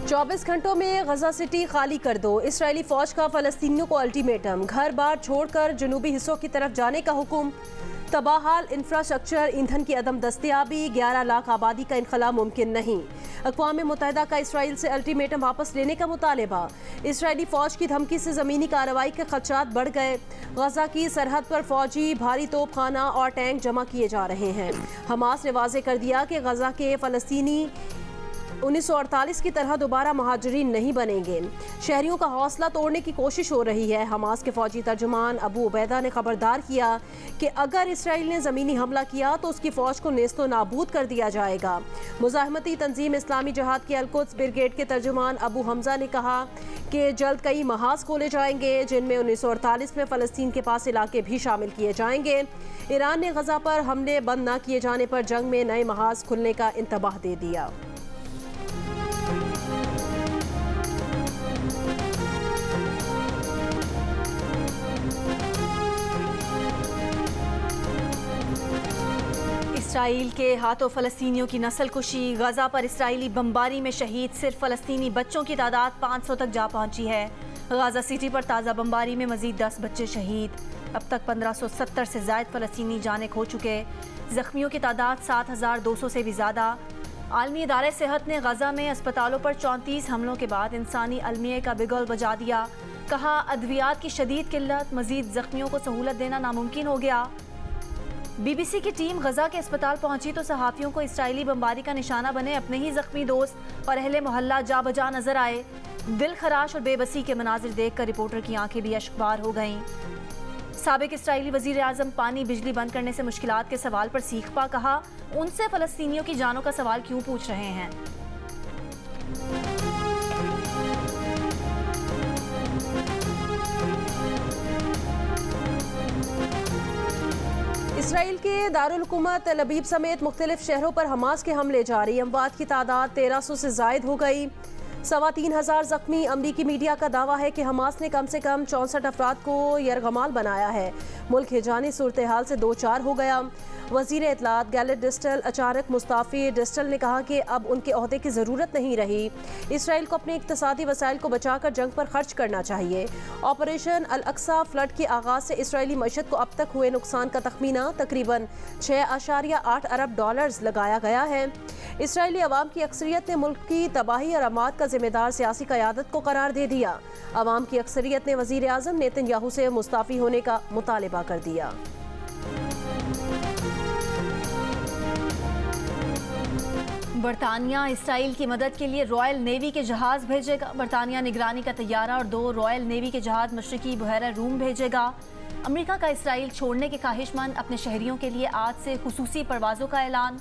24 घंटों में गजा सिटी खाली कर दो। इस्राएली फौज का फलस्तीनियों को अल्टीमेटम। घर बार छोड़कर जनूबी हिस्सों की तरफ जाने का हुक्म। तबाहाल इंफ्रास्ट्रक्चर, ईंधन की अदम दस्तियाबी, 11 लाख आबादी का इनखला मुमकिन नहीं। अक़वाम मुत्तहिदा का इसराइल से अल्टीमेटम वापस लेने का मुतालबा। इसराइली फौज की धमकी से ज़मीनी कार्रवाई के खदशात बढ़ गए। गजा की सरहद पर फौजी भारी तोपखाना और टैंक जमा किए जा रहे हैं। हमास ने वाज़े कर दिया कि गजा के फ़लस्तीनी 1948 की तरह दोबारा महाजरीन नहीं बनेंगे। शहरियों का हौसला तोड़ने की कोशिश हो रही है। हमास के फौजी तर्जुमान अबू उबैदा ने खबरदार किया कि अगर इसराइल ने ज़मीनी हमला किया तो उसकी फ़ौज को नेस्तो नाबूद कर दिया जाएगा। मुज़ाहमती तंजीम इस्लामी जहाद के अल-कुद्स ब्रिगेड के तर्जुमान अबू हमजा ने कहा कि जल्द कई महाज खोले जाएंगे जिनमें 1948 में फ़लस्तीन के पास इलाके भी शामिल किए जाएंगे। ईरान ने गजा पर हमले बंद न किए जाने पर जंग में नए महाज खुलने का इंतबाह दे दिया। इसराइल के हाथों फ़लस्तीनियों की नस्ल कुशी। गजा पर इसराइली बमबारी में शहीद सिर्फ फ़लस्तीनी बच्चों की तादाद 500 तक जा पहुंची है। गजा सिटी पर ताज़ा बमबारी में मज़ीद 10 बच्चे शहीद। अब तक 1570 से ज़ायद फ़लस्तीनी जाने खो चुके। ज़ख्मियों की तादाद 7200 से भी ज़्यादा। आलमी इदारे सेहत ने गजा में अस्पतालों पर 34 हमलों के बाद इंसानी अलमिया का बिगुल बजा दिया। कहा अद्वियात की शदीद किल्लत, मज़ीद ज़ख्मियों को सहूलत देना नामुमकिन हो गया। BBC की टीम गजा के अस्पताल पहुंची तो सहाफ़ियों को इसराइली बमबारी का निशाना बने अपने ही ज़ख्मी दोस्त और अहले मोहल्ला जा बजा नजर आए। दिल खराश और बेबसी के मनाजिर देखकर रिपोर्टर की आंखें भी अश्कबार हो गईं। साबिक इसराइली वज़ीर आज़म पानी बिजली बंद करने से मुश्किलात के सवाल पर सीखपा। कहा उनसे फ़लस्तीनियों की जानों का सवाल क्यों पूछ रहे हैं। इसराइल के दारुल हुकूमत तल अबीब समेत मुख्तलिफ शहरों पर हमास के हमले जारी। अमवात की तादाद 1300 से ज़ायद हो गई। 3500 ज़ख्मी। अमरीकी मीडिया का दावा है कि हमास ने कम से कम 64 अफराद को यरगमाल बनाया है। मुल्क हिजानी सूरत हाल से दो चार हो गया। वज़ीर इत्तलात गैलेट डिस्टल अचानक मुस्ताफ़ी। डिस्टल ने कहा कि अब उनके ओहदे की ज़रूरत नहीं रही। इसराइल को अपने इक़्तिसादी वसाइल को बचाकर जंग पर खर्च करना चाहिए। ऑपरेशन अल अक्सा फ्लड के आगाज़ से इसराइली मईशत को अब तक हुए नुकसान का तखमीना तकरीबन 6.8 अरब डॉलर्स लगाया गया है। इसराइली अवाम की अक्सरियत ने मुल्क की तबाही और अमात का जिम्मेदार सियासी क़यादत को करार दे दिया। अवाम की अक्सरियत ने वज़ीर आज़म नेतन्याहू से मुस्ताफ़ी होने का मुतालबा कर दिया। बरतानिया इसराइल की मदद के लिए रॉयल नेवी के जहाज़ भेजेगा। बरतानिया निगरानी का तैयारा और 2 रॉयल नेवी के जहाज़ मशरकी बहरा रूम भेजेगा। अमेरिका का इसराइल छोड़ने के ख्वाहिशमंद अपने शहरियों के लिए आज से खुसूसी परवाज़ों का ऐलान।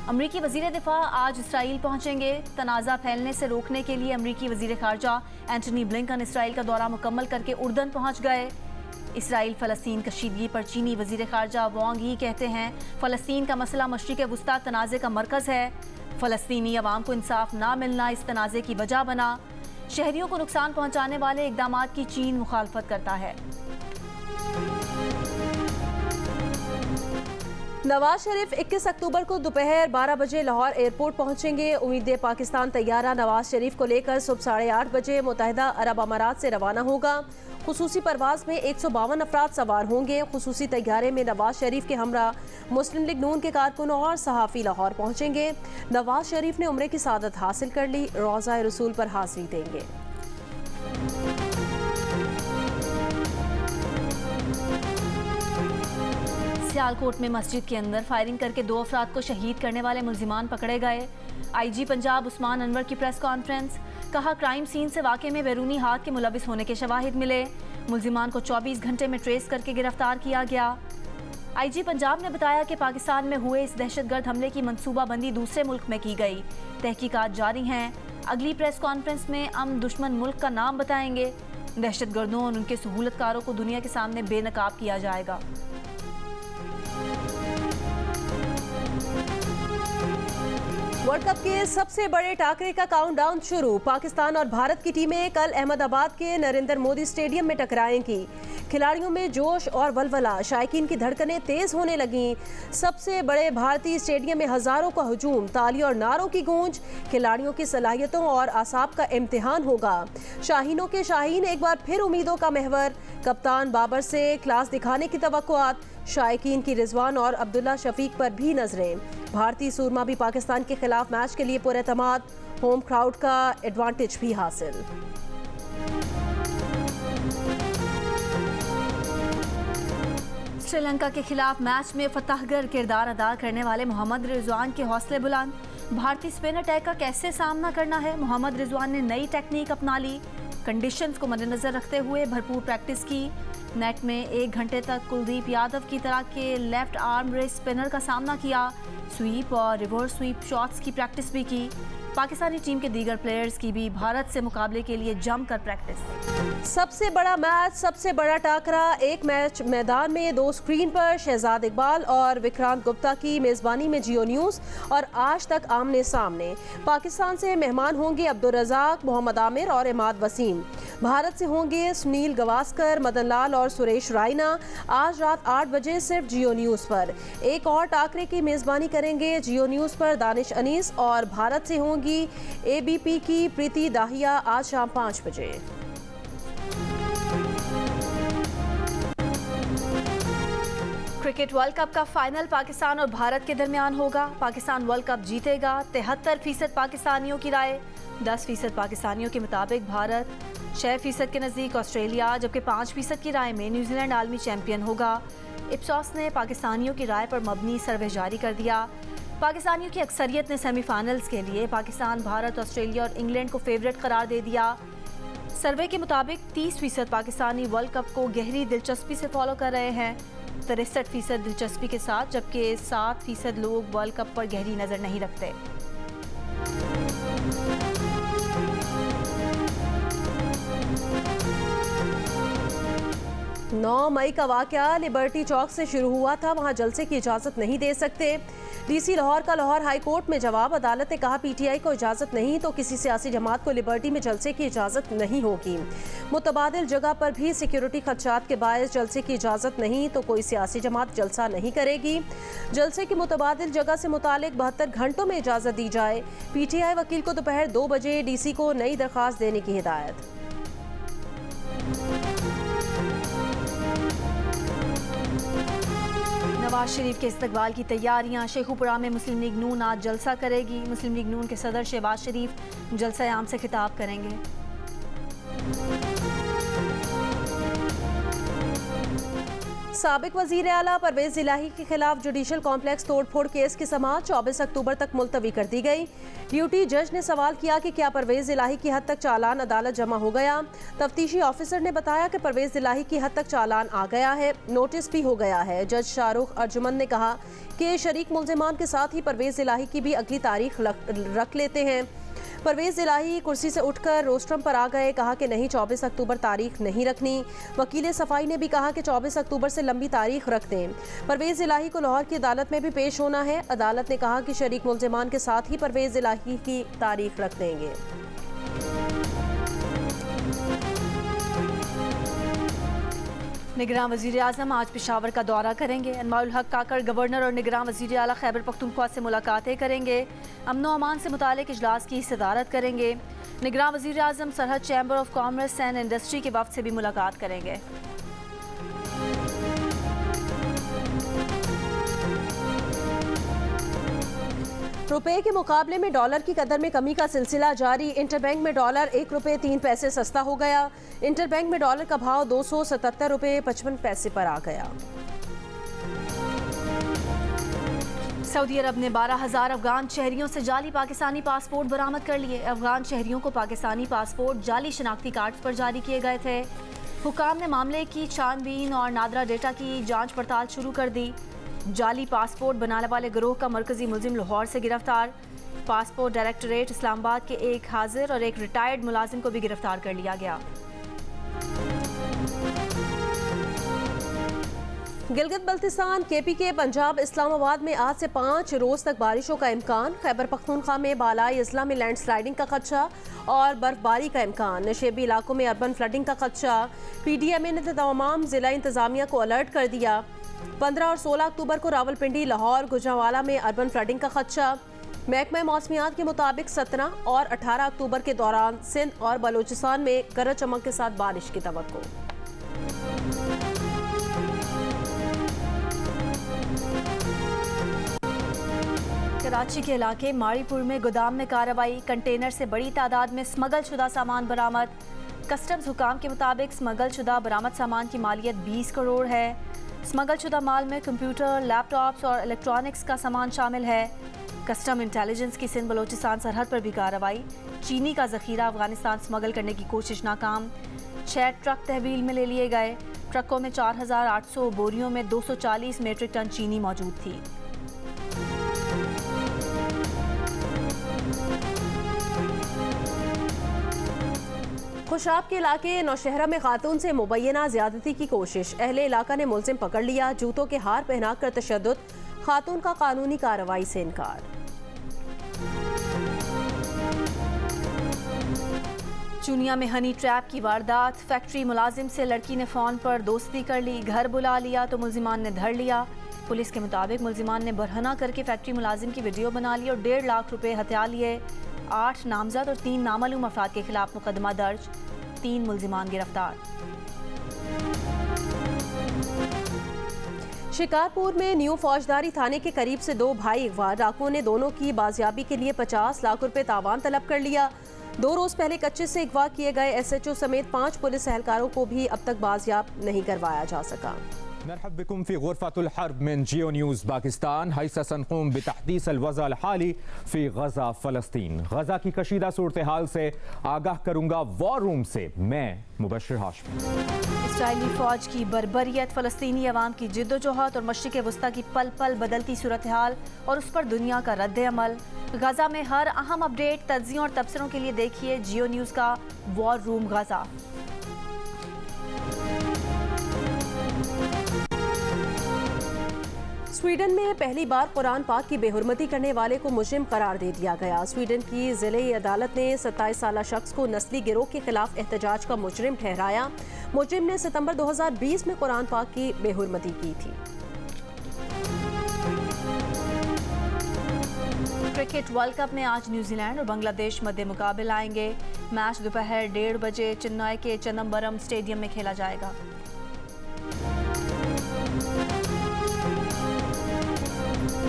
अमरीकी वज़ीर दिफा आज इसराइल पहुंचेंगे। तनाज़ा फैलने से रोकने के लिए अमरीकी वज़ीर ख़ारजा एंटनी ब्लिंकन इसराइल का दौरा मुकम्मल करके उर्दन पहुंच गए। इसराइल फ़लस्तीन कशीदगी पर चीनी वज़ीर ख़ारजा वांग ही कहते हैं फ़लस्तीन का मसला मशरिक़ वुस्ता तनाज़े का मरकज़ है। फ़लस्तीनी अवाम को इंसाफ ना मिलना इस तनाज़े की वजह बना। शहरियों को नुकसान पहुंचाने वाले इक़दामात की चीन मुखालफत करता है। नवाज शरीफ 21 अक्टूबर को दोपहर 12 बजे लाहौर एयरपोर्ट पहुंचेंगे। उम्मीद पाकिस्तान तैयारा नवाज शरीफ को लेकर सुबह 8:30 बजे मुत्तहिदा अरब अमारात से रवाना होगा। खुसूसी परवाज़ में 152 अफराद सवार होंगे। खुसूसी तैयारे में नवाज शरीफ के हमरा मुस्लिम लीग नून के कारकुनों और सहाफ़ी लाहौर पहुंचेंगे। नवाज शरीफ ने उम्रे की सादत हासिल कर ली। रोज़ा रसूल पर हाज़िरी देंगे। सियालकोट में मस्जिद के अंदर फायरिंग करके 2 अफराद को शहीद करने वाले मुल्जिमान पकड़े गए। IG पंजाब उस्मान अनवर की प्रेस कॉन्फ्रेंस। कहा क्राइम सीन से वाक़े में बैरूनी हाथ के मुलविस होने के शवाहिद मिले। मुल्जिमान को 24 घंटे में ट्रेस करके गिरफ्तार किया गया। IG पंजाब ने बताया कि पाकिस्तान में हुए इस दहशतगर्द हमले की मनसूबाबंदी दूसरे मुल्क में की गई। तहकीकात जारी हैं। अगली प्रेस कॉन्फ्रेंस में अमन दुश्मन मुल्क का नाम बताएंगे। दहशतगर्दों और उनके सहूलतकारों को दुनिया के सामने बेनकाब किया जाएगा। वर्ल्ड कप के सबसे बड़े टाकरे का काउंटडाउन शुरू। पाकिस्तान और भारत की टीमें कल अहमदाबाद के नरेंद्र मोदी स्टेडियम में टकराएंगी। खिलाड़ियों में जोश और वलवला, शायकीन की धड़कनें तेज होने लगीं। सबसे बड़े भारतीय स्टेडियम में हजारों का हुजूम, ताली और नारों की गूंज। खिलाड़ियों की सलाहियतों और आसाब का इम्तिहान होगा। शाहीनों के शाहीन एक बार फिर उम्मीदों का महवर। कप्तान बाबर से क्लास दिखाने की तवक्कुआत। शायकीन की रिजवान और अब्दुल्ला शफीक पर भी नजरें। भारतीय सूरमा भी पाकिस्तान के खिलाफ मैच के लिए पुरएतमाद, होम क्राउड का एडवांटेज भी हासिल। श्रीलंका के खिलाफ मैच में फतहगर किरदार अदा करने वाले मोहम्मद रिजवान के हौसले बुलंद। भारतीय स्पिन अटैक का कैसे सामना करना है, मोहम्मद रिजवान ने नई टेक्निक अपना ली। कंडीशंस को मद्देनजर रखते हुए भरपूर प्रैक्टिस की। नेट में 1 घंटे तक कुलदीप यादव की तरह के लेफ्ट आर्म रेस स्पिनर का सामना किया। स्वीप और रिवर्स स्वीप शॉट्स की प्रैक्टिस भी की। पाकिस्तानी टीम के दीगर प्लेयर्स की भी भारत से मुकाबले के लिए जमकर प्रैक्टिस। सबसे बड़ा मैच, सबसे बड़ा टाकरा, एक मैच मैदान में, 2 स्क्रीन पर। शहजाद इकबाल और विक्रांत गुप्ता की मेज़बानी में जियो न्यूज़ और आज तक आमने सामने। पाकिस्तान से मेहमान होंगे अब्दुल रज़ाक, मोहम्मद आमिर और इमाद वसीम। भारत से होंगे सुनील गवास्कर, मदन लाल और सुरेश रायना। आज रात 8 बजे सिर्फ जियो न्यूज़ पर। एक और टाकरे की मेज़बानी करेंगे जियो न्यूज़ पर दानिश अनीस और भारत से होंगी एबीपी की प्रीति दाहिया आज शाम 5 बजे। क्रिकेट वर्ल्ड कप का फाइनल पाकिस्तान और भारत के दरमियान होगा। पाकिस्तान वर्ल्ड कप जीतेगा, 73% पाकिस्तानियों की राय। 10% पाकिस्तानियों के मुताबिक भारत, 6% के नज़दीक ऑस्ट्रेलिया, जबकि 5% की राय में न्यूजीलैंड आलमी चैंपियन होगा। इप्सॉस ने पाकिस्तानियों की राय पर मबनी सर्वे जारी कर दिया। पाकिस्तानियों की अक्सरियत ने सेमीफाइनल्स के लिए पाकिस्तान, भारत, ऑस्ट्रेलिया और इंग्लैंड को फेवरेट करार दे दिया। सर्वे के मुताबिक 30% पाकिस्तानी वर्ल्ड कप को गहरी दिलचस्पी से फॉलो कर रहे हैं, 63% दिलचस्पी के साथ, जबकि 7% लोग वर्ल्ड कप पर गहरी नज़र नहीं रखते। 9 मई का वाकया लिबर्टी चौक से शुरू हुआ था, वहां जलसे की इजाज़त नहीं दे सकते। डीसी लाहौर का लाहौर हाई कोर्ट में जवाब। अदालत ने कहा पीटीआई को इजाज़त नहीं तो किसी सियासी जमात को लिबर्टी में जलसे की इजाज़त नहीं होगी। मुतबादिल जगह पर भी सिक्योरिटी खदशात के बायस जलसे की इजाज़त नहीं तो कोई सियासी जमात जलसा नहीं करेगी। जलसे की मुतबादिल जगह से मुतालिक 72 घंटों में इजाज़त दी जाए। पीटीआई वकील को दोपहर 2 बजे डीसी को नई दरख्वास्त देने की हिदायत। नवाज शरीफ के इस्तकबाल की तैयारियां। शेखुपुरा में मुस्लिम लीग नून आज जलसा करेगी। मुस्लिम लीग नून के सदर शहबाज शरीफ जलसा आम से खिताब करेंगे। साबिक वजीर आला परवेज इलाही के खिलाफ जुडिशल कॉम्प्लेक्स तोड़फोड़ केस की समाअत 24 अक्टूबर तक मुलतवी कर दी गई। ड्यूटी जज ने सवाल किया कि क्या परवेज इलाही की हद तक चालान अदालत जमा हो गया। तफ्तीशी ऑफिसर ने बताया कि परवेज इलाही की हद तक चालान आ गया है, नोटिस भी हो गया है। जज शाहरुख अर्जुमन ने कहा कि शरीक मुल्जिमान के साथ ही परवेज इलाही की भी अगली तारीख रख लेते हैं। परवेज इलाही कुर्सी से उठकर रोस्ट्रम पर आ गए, कहा कि नहीं 24 अक्टूबर तारीख नहीं रखनी। वकील सफाई ने भी कहा कि 24 अक्टूबर से लंबी तारीख रख दें। परवेज इलाही को लाहौर की अदालत में भी पेश होना है। अदालत ने कहा कि शरीक मुल्जिमान के साथ ही परवेज इलाही की तारीख रख देंगे। निगरान वज़ीर आज़म आज पेशावर का दौरा करेंगे। अनवारुल हक काकड़ गवर्नर और निगरान वज़ीर आला खैबर पख्तूनख्वा से मुलाकातें करेंगे। अमन व अमान से मुतालिक इजलास की सदारत करेंगे। निगरान वज़ीर आज़म सरहद chamber of commerce and industry के वफ़द से भी मुलाकात करेंगे। रुपए के मुकाबले में डॉलर की कदर में कमी का सिलसिला जारी। इंटरबैंक में डॉलर 1 रुपये 3 पैसे सस्ता हो गया। इंटरबैंक में डॉलर का भाव 277 रुपये 55 पैसे पर आ गया। सऊदी अरब ने 12,000 अफगान शहरियों से जाली पाकिस्तानी पासपोर्ट बरामद कर लिए। अफगान शहरियों को पाकिस्तानी पासपोर्ट जाली शनाख्ती कार्ड पर जारी किए गए थे। हुकाम ने मामले की छानबीन और नादरा डेटा की जांच पड़ताल शुरू कर दी। जाली पासपोर्ट बनाने वाले गिरोह का मरकजी मुलजिम लाहौर से गिरफ्तार। पासपोर्ट डायरेक्टरेट इस्लामाबाद के एक हाजिर और एक रिटायर्ड मुलाजिम को भी गिरफ्तार कर लिया गया। गिलगित बल्तिस्तान, KPK, पंजाब, इस्लामाबाद में आज से 5 रोज तक बारिशों का इम्कान। खैबर पख्तूनख्वा में बालाई अजला में लैंडस्लाइडिंग का खदशा और बर्फबारी का इम्कान। नशेबी इलाकों में अर्बन फ्लडिंग का खदशा। PDMA ने तमाम जिला इंतजामिया को अलर्ट कर दिया। 15 और 16 अक्टूबर को रावलपिंडी, लाहौर, गुजरांवाला में अर्बन फ्लडिंग का खदशा। महकमा मौसमियात के मुताबिक 17 और 18 अक्टूबर के दौरान सिंध और बलूचिस्तान में गरज चमक के साथ बारिश की तवक्को। कराची के इलाके माड़ीपुर में गोदाम में कार्रवाई। कंटेनर से बड़ी तादाद में स्मगल शुदा सामान बरामद। कस्टम्स हुकाम के मुताबिक स्मगल शुदा बरामद सामान की मालियत 20 करोड़ है। स्मगल शुदा माल में कंप्यूटर, लैपटॉप्स और इलेक्ट्रॉनिक्स का सामान शामिल है। कस्टम इंटेलिजेंस की सिंध बलोचिस्तान सरहद पर भी कार्रवाई। चीनी का जखीरा अफगानिस्तान स्मगल करने की कोशिश नाकाम। 6 ट्रक तहवील में ले लिए गए। ट्रकों में 4800 बोरियों में 240 मीट्रिक टन चीनी मौजूद थी। खुशाब के इलाके नौशहरा में खातून से मुबैना ज्यादती की कोशिश। अहले इलाका ने मुलजिम पकड़ लिया। जूतों के हार पहनाकर तशद्दुद। खातून का कानूनी कार्रवाई से इनकार। चुनिया में हनी ट्रैप की वारदात। फैक्ट्री मुलाजिम से लड़की ने फ़ोन पर दोस्ती कर ली। घर बुला लिया तो मुलजिमान ने धर लिया। पुलिस के मुताबिक मुलजिमान ने बरहना करके फैक्ट्री मुलाजिम की वीडियो बना ली और 1.5 लाख रुपए हथिया लिए। 8 नामजद और 3 नामालूम अफराद के खिलाफ मुकदमा दर्ज। 3 मुलजिमान गिरफ्तार। शिकारपुर में न्यू फौजदारी थाने के करीब से 2 भाई अगवा। डाकुओं ने दोनों की बाजियाबी के लिए 50 लाख रुपए तावान तलब कर लिया। 2 रोज पहले कच्चे से अगवा किए गए SHO समेत 5 पुलिस एहलकारों को भी अब तक बाजियाब नहीं करवाया जा सका। नरहब बिकुम फी गुरफतुल हर्ब मिन जियो न्यूज़ पाकिस्तान। हैसा सनक़ूम बितहदीस अल-वज़अ अल-हाली फी गज़ा फ़लस्तीन। गज़ा की कशीदा सूरत हाल से आगाह करूंगा वॉर रूम से मैं मुबश्शिर हाशमी। इस्राइली फ़ौज की बर्बरियत, फ़लस्तीनी अवाम की जिद्दोजहद और मशरिक़ वस्ता की पल पल बदलती सूरत हाल और उस पर दुनिया का रद्द अमल। गज़ा में हर अहम अपडेट, तज्ज़ियों और तबसरों के लिए देखिए जियो न्यूज़ का वॉर रूम गज़ा। स्वीडन में पहली बार कुरान पाक की बेहुरमती करने वाले को मुजरिम करार दे दिया गया। स्वीडन की ज़िले अदालत ने 27 साला शख्स को नस्ली गिरोह के खिलाफ एहतजाज का मुजरिम ठहराया। मुजरिम ने सितंबर 2020 में कुरान पाक की बेहुरमती की थी। क्रिकेट वर्ल्ड कप में आज न्यूजीलैंड और बांग्लादेश मध्य मुकाबले आएंगे। मैच दोपहर 1:30 बजे चेन्नई के चिदम्बरम स्टेडियम में खेला जाएगा।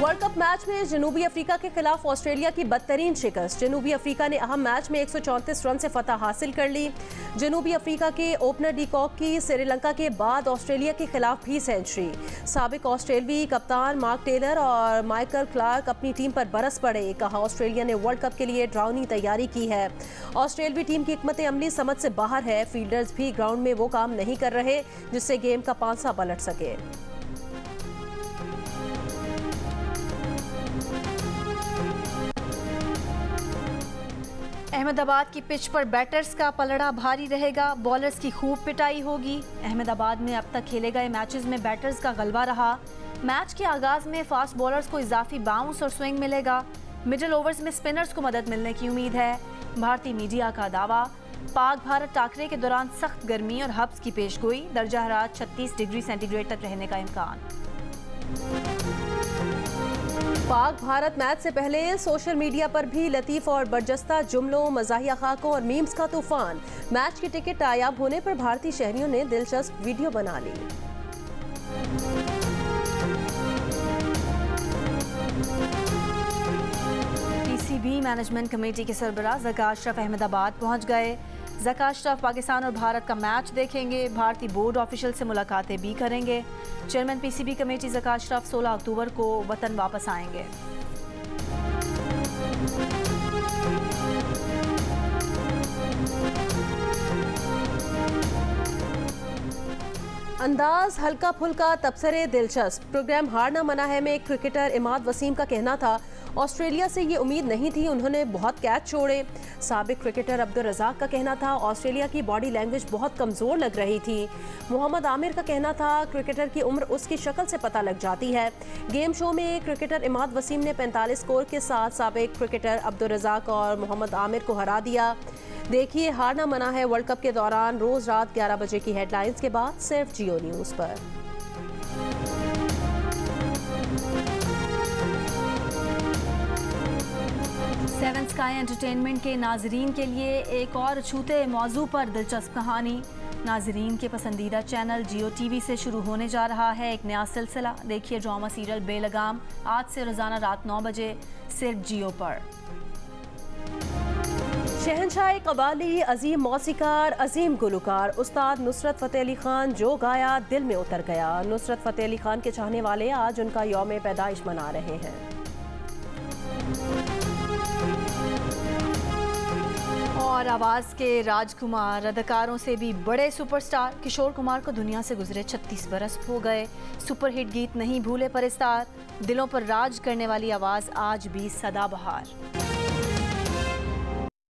वर्ल्ड कप मैच में जनूबी अफ्रीका के खिलाफ ऑस्ट्रेलिया की बदतरीन शिकस्त। जनूबी अफ्रीका ने अहम मैच में 134 रन से फतह हासिल कर ली। जनूबी अफ्रीका के ओपनर डी कॉक की श्रीलंका के बाद ऑस्ट्रेलिया के खिलाफ भी सेंचुरी। साबिक ऑस्ट्रेलवी कप्तान मार्क टेलर और माइकल क्लार्क अपनी टीम पर बरस पड़े। कहा ऑस्ट्रेलिया ने वर्ल्ड कप के लिए ड्राउनी तैयारी की है। ऑस्ट्रेलवी टीम की हिकमत अमली समझ से बाहर है। फील्डर्स भी ग्राउंड में वो काम नहीं कर रहे जिससे गेम का पांसा पलट सके। अहमदाबाद की पिच पर बैटर्स का पलड़ा भारी रहेगा। बॉलर्स की खूब पिटाई होगी। अहमदाबाद में अब तक खेले गए मैचेस में बैटर्स का गलबा रहा। मैच के आगाज में फास्ट बॉलर्स को इजाफी बाउंस और स्विंग मिलेगा। मिडिल ओवर्स में स्पिनर्स को मदद मिलने की उम्मीद है। भारतीय मीडिया का दावा, पाक भारत टाकरे के दौरान सख्त गर्मी और हब्स की पेशगोई। दर्जा हरारत 36 डिग्री सेंटीग्रेड तक रहने का इम्कान। पाक भारत मैच से पहले सोशल मीडिया पर भी लतीफ और बरजस्ता जुमलों, मज़ाहिया खाकों और मीम्स का तूफान। मैच की टिकट नायाब होने पर भारतीय शहरियों ने दिलचस्प वीडियो बना ली। PCB मैनेजमेंट कमेटी के सरबराह ज़का अशरफ अहमदाबाद पहुंच गए। ज़का अशरफ पाकिस्तान और भारत का मैच देखेंगे। भारतीय बोर्ड ऑफिशियल से मुलाकातें भी करेंगे। Chairman PCB committee Zaka Ashraf 16 अक्टूबर को वतन वापस आएंगे। अंदाज हल्का फुल्का, तबसरे दिलचस्प। प्रोग्राम हार ना मना है में क्रिकेटर इमाद वसीम का कहना था ऑस्ट्रेलिया से ये उम्मीद नहीं थी, उन्होंने बहुत कैच छोड़े। साबिक क्रिकेटर अब्दुल रज़ाक का कहना था ऑस्ट्रेलिया की बॉडी लैंग्वेज बहुत कमज़ोर लग रही थी। मोहम्मद आमिर का कहना था क्रिकेटर की उम्र उसकी शक्ल से पता लग जाती है। गेम शो में क्रिकेटर इमाद वसीम ने 45 स्कोर के साथ साबिक क्रिकेटर अब्दुल रज़ाक और मोहम्मद आमिर को हरा दिया। देखिए हारना मना है वर्ल्ड कप के दौरान, रोज़ रात 11 बजे की हेडलाइंस के बाद सिर्फ जियो न्यूज़ पर। सेवन स्काई एंटरटेनमेंट के नाजरीन के लिए एक और छूते मौजू पर दिलचस्प कहानी। नाजरीन के पसंदीदा चैनल जियो टीवी से शुरू होने जा रहा है एक नया सिलसिला। देखिए ड्रामा सीरियल बेलगाम आज से रोजाना रात 9 बजे सिर्फ जियो पर। शहंशाह कव्वाली, अजीम मौसीकार, अजीम गुलकार उस्ताद नुसरत फ़तेह अली खान जो गाया दिल में उतर गया। नुसरत फ़तेह अली खान के चाहने वाले आज उनका यौम पैदाइश मना रहे हैं। और आवाज़ के राजकुमार, अदाकारों से भी बड़े सुपरस्टार किशोर कुमार को दुनिया से गुजरे 36 बरस हो गए। सुपरहिट गीत नहीं भूले परस्तार, दिलों पर राज करने वाली आवाज़ आज भी सदाबहार।